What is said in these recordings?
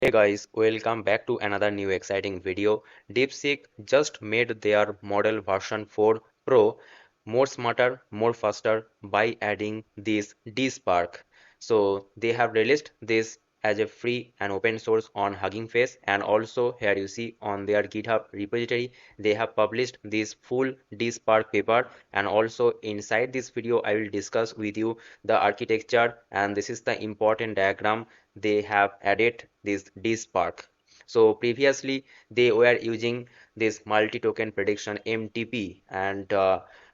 Hey guys, welcome back to another new exciting video. DeepSeek just made their model version 4 Pro more smarter, more faster by adding this DSpark. So they have released this as a free and open source on Hugging Face, and also here you see on their GitHub repository they have published this full DSpark paper, and also inside this video I will discuss with you the architecture, and this is the important diagram they have added this DSpark. So previously they were using this multi-token prediction MTP, and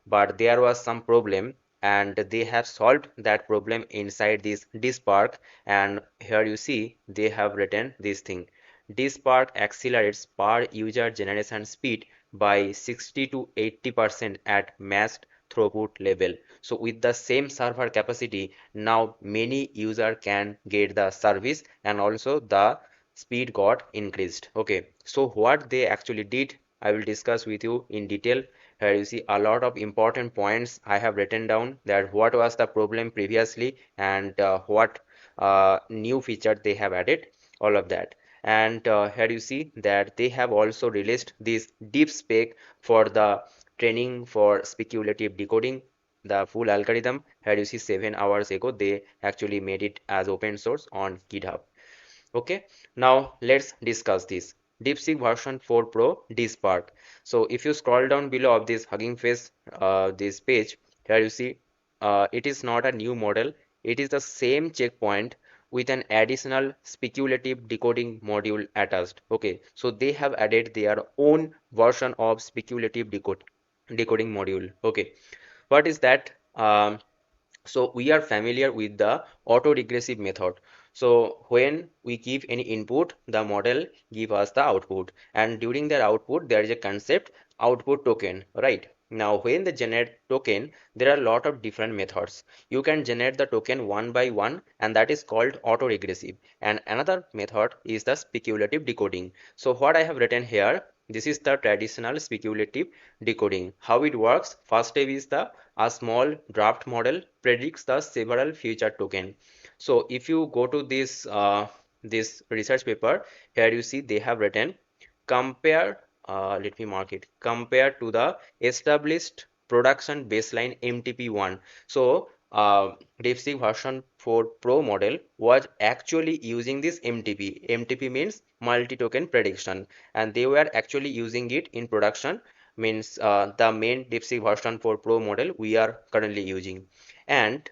but there was some problem, and they have solved that problem inside this DSpark. And here you see they have written this thing: DSpark accelerates per user generation speed by 60 to 80% at matched throughput level. So with the same server capacity, now many user can get the service, and also the speed got increased. Okay, so what they actually did, I will discuss with you in detail. Here you see a lot of important points I have written down, that what was the problem previously, and what new feature they have added, all of that. And here you see that they have also released this deep spec for the training for speculative decoding, the full algorithm. Here you see 7 hours ago they actually made it as open source on GitHub. Okay, now let's discuss this DeepSeek version 4 Pro DSpark. So if you scroll down below of this Hugging Face, this page, here you see it is not a new model. It is the same checkpoint with an additional speculative decoding module attached. Okay, so they have added their own version of speculative decoding module. Okay, what is that? So we are familiar with the autoregressive method. So when we give any input, the model give us the output, and during that output there is a concept output token, right? Now when they generate token, there are a lot of different methods. You can generate the token one by one, and that is called autoregressive. And another method is the speculative decoding. So what I have written here, this is the traditional speculative decoding. How it works: first step is the a small draft model predicts the several future token. So if you go to this research paper, here you see they have written compare, let me mark it, compare to the established production baseline MTP1. So DeepSeek version 4 Pro model was actually using this MTP. MTP means multi-token prediction, and they were actually using it in production, means the main DeepSeek version 4 Pro model we are currently using. And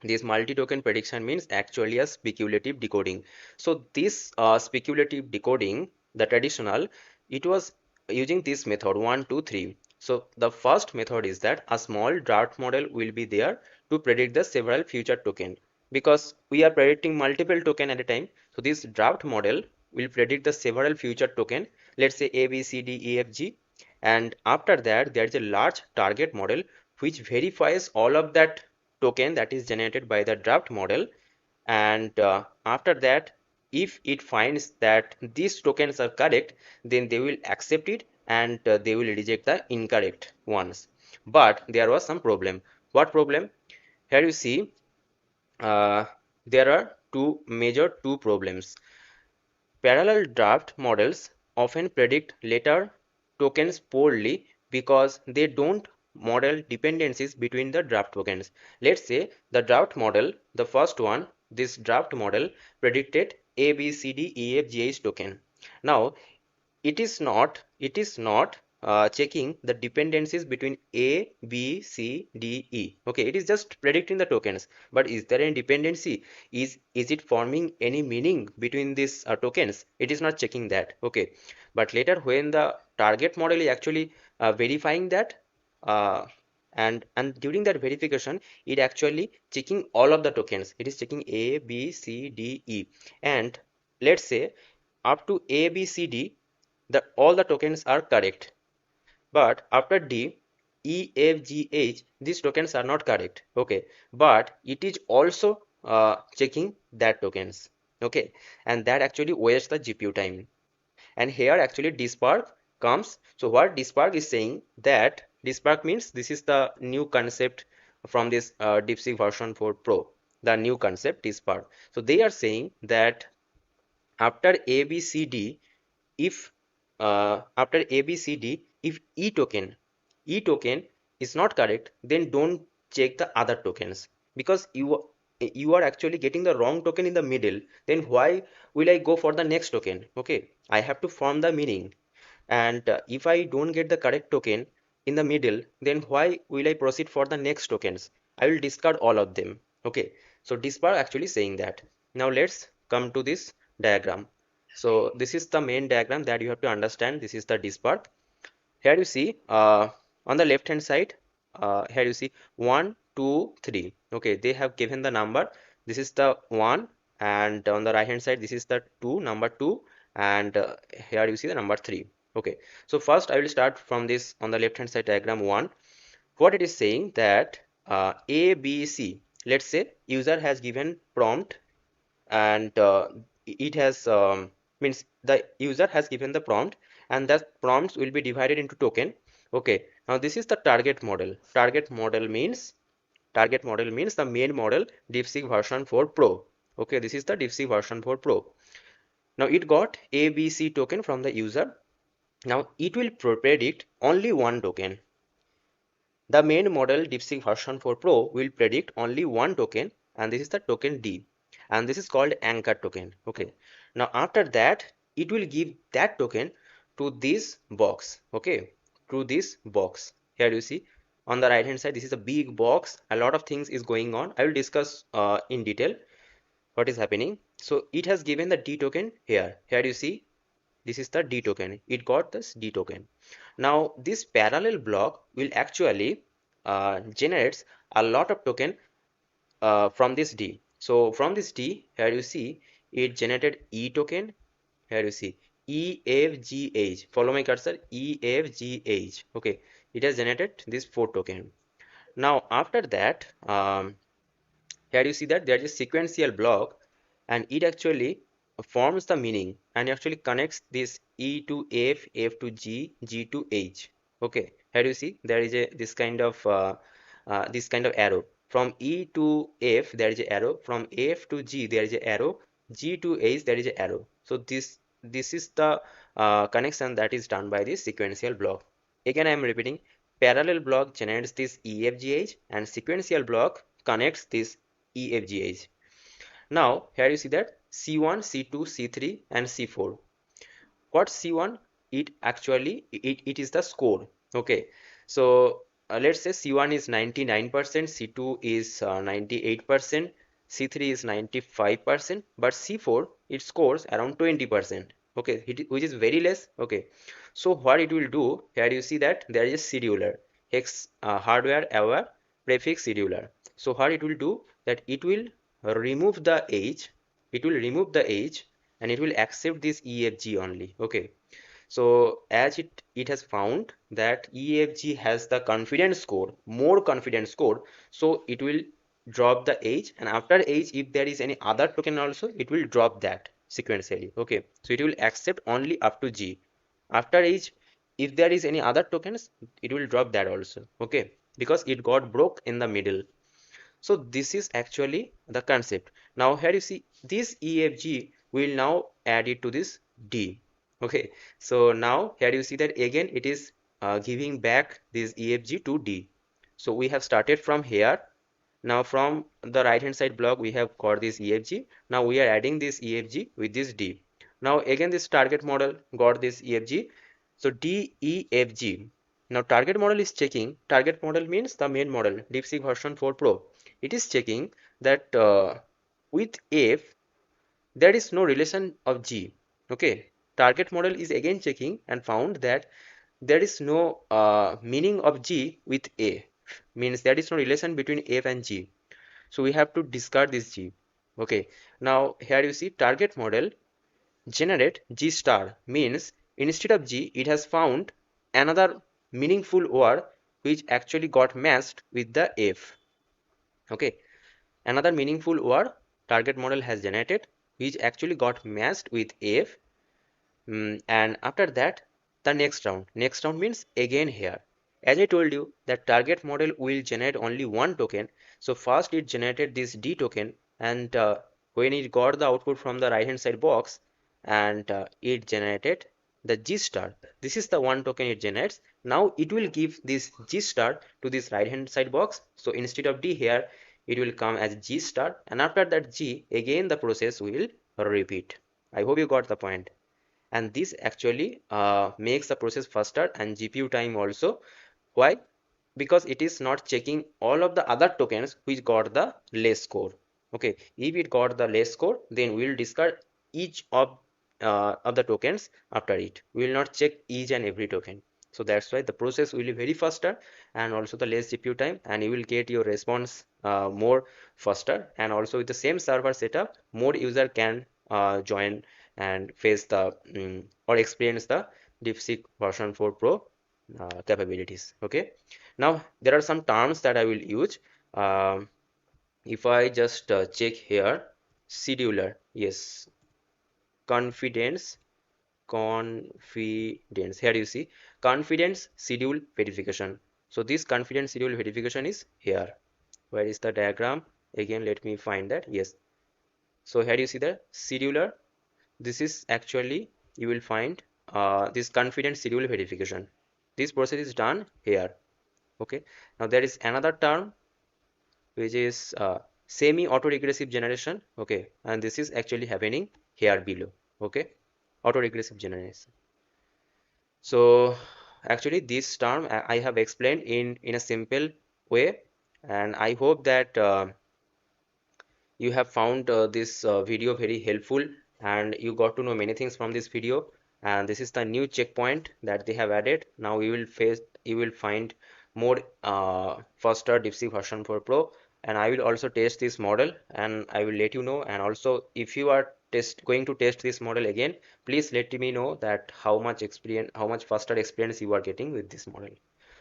this multi-token prediction means actually a speculative decoding. So this speculative decoding, the traditional, it was using this method 1, 2, 3. So the first method is that a small draft model will be there to predict the several future token, because we are predicting multiple token at a time. So this draft model will predict the several future token, let's say A, B, C, D, E, F, G. And after that there is a large target model which verifies all of that token that is generated by the draft model. And after that, if it finds that these tokens are correct, then they will accept it, and they will reject the incorrect ones. But there was some problem. What problem? Here you see there are two problems. Parallel draft models often predict later tokens poorly because they don't model dependencies between the draft tokens. Let's say the draft model, the first one, this draft model predicted A, B, C, D, E, F, G, H token. Now it is not checking the dependencies between A, B, C, D, E. Okay, it is just predicting the tokens. But is there any dependency? Is it forming any meaning between these tokens? It is not checking that. Okay, but later when the target model is actually verifying that, uh, and during that verification, it actually checking all of the tokens. It is checking A, B, C, D, E, and let's say up to A, B, C, D, all the tokens are correct. But after D, E, F, G, H, these tokens are not correct. Okay, but it is also checking that tokens. Okay, and that actually wastes the GPU time. And here actually DSpark comes. So what DSpark is saying, that DSpark means this is the new concept from this DeepSeek version 4 Pro, the new concept DSpark. So they are saying that After ABCD, if after ABCD, if E token is not correct, then don't check the other tokens, because you are actually getting the wrong token in the middle. Then why will I go for the next token? Okay, I have to form the meaning, and if I don't get the correct token in the middle, then why will I proceed for the next tokens? I will discard all of them. Okay, so DSpark actually saying that. Now let's come to this diagram. So this is the main diagram that you have to understand. This is the DSpark. Here you see on the left hand side, here you see 1 2 3. Okay, they have given the number. This is the 1, and on the right hand side this is the 2, number 2, and here you see the number 3. Okay, so first I will start from this on the left hand side diagram 1. What it is saying that A B C, let's say user has given prompt, and it has means the user has given the prompt, and that prompts will be divided into token. Okay, now this is the target model means the main model, DeepSeek version 4 Pro. Okay, this is the DeepSeek version 4 Pro. Now it got ABC token from the user. Now it will predict only one token. The main model DeepSeek version 4 Pro will predict only one token, and this is the token D, and this is called anchor token. Okay, now after that it will give that token to this box. Okay, to this box. Here you see on the right hand side, this is a big box. A lot of things is going on. I will discuss in detail what is happening. So it has given the D token here. Here you see this is the D token. It got this D token. Now this parallel block will actually generates a lot of token from this D. So from this D, here you see it generated E token. Here you see EFGH. Follow my cursor, EFGH. Okay, it has generated this 4 token. Now after that, here you see that there is a sequential block, and it actually forms the meaning and actually connects this E to F, F to G, G to H. Okay, here you see there is a this kind of arrow. From E to F there is a arrow. From F to G there is a arrow. G to H there is a arrow. So this is the connection that is done by this sequential block. Again I am repeating, parallel block generates this EFGH, and sequential block connects this EFGH. Now here you see that C1, C2, C3 and C4. What C1? It actually it is the score. Okay, so let's say C1 is 99%, C2 is 98%, C3 is 95%, but C4 it scores around 20%. Okay, which is very less. Okay, so what it will do, here you see that there is a scheduler, hex hardware aware prefix scheduler. So what it will do, that it will remove the age, and it will accept this EFG only. Okay, so as it has found that EFG has the confidence score, more confidence score, so it will drop the age, and after age if there is any other token also, it will drop that sequentially. Okay, so it will accept only up to G. After age, if there is any other tokens, it will drop that also. Okay, because it got broke in the middle. So this is actually the concept. Now here you see this EFG will now add it to this D. Okay, so now here you see that again it is giving back this EFG to D. So we have started from here. Now from the right hand side block we have got this EFG. Now we are adding this EFG with this D. Now again this target model got this EFG. So DEFG. Now target model is checking. Target model means the main model, DeepSeek version 4 Pro. It is checking that with F there is no relation of G. Okay, target model is again checking and found that there is no meaning of G with A, means there is no relation between F and G. So we have to discard this G. Okay, now here you see target model generate G star, means instead of G it has found another meaningful word which actually got matched with the F. Okay, another meaningful word target model has generated which actually got matched with F. And after that the next round means again here, as I told you that target model will generate only one token. So first it generated this D token, and when it got the output from the right hand side box, and it generated the G star. This is the one token it generates. Now it will give this G star to this right hand side box. So instead of D here, it will come as G star, and after that G, again the process will repeat. I hope you got the point. And this actually makes the process faster and GPU time also. Why? Because it is not checking all of the other tokens which got the less score. Okay, if it got the less score, then we will discard each of the tokens after it. We will not check each and every token. So that's why the process will be very faster and also the less GPU time, and you will get your response more faster. And also with the same server setup, more user can join and face the or experience the DeepSeek version 4 Pro capabilities. Okay, now there are some terms that I will use. If I just check here, scheduler, yes, confidence, confidence. Here you see confidence schedule verification. So this confidence schedule verification is here. Where is the diagram? Again, let me find that. Yes. So here you see the scheduler. This is actually you will find this confidence schedule verification. This process is done here. Okay. Now there is another term which is semi autoregressive generation. Okay, and this is actually happening here below. Okay, autoregressive generation. So actually this term I have explained in a simple way, and I hope that you have found this video very helpful and you got to know many things from this video. And this is the new checkpoint that they have added. Now you will find more faster DeepSeek version 4 Pro, and I will also test this model and I will let you know. And also if you are going to test this model again, please let me know that how much faster experience you are getting with this model.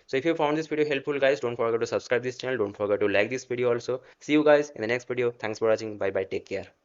So if you found this video helpful, guys, don't forget to subscribe this channel. Don't forget to like this video also. See you guys in the next video. Thanks for watching. Bye bye. Take care.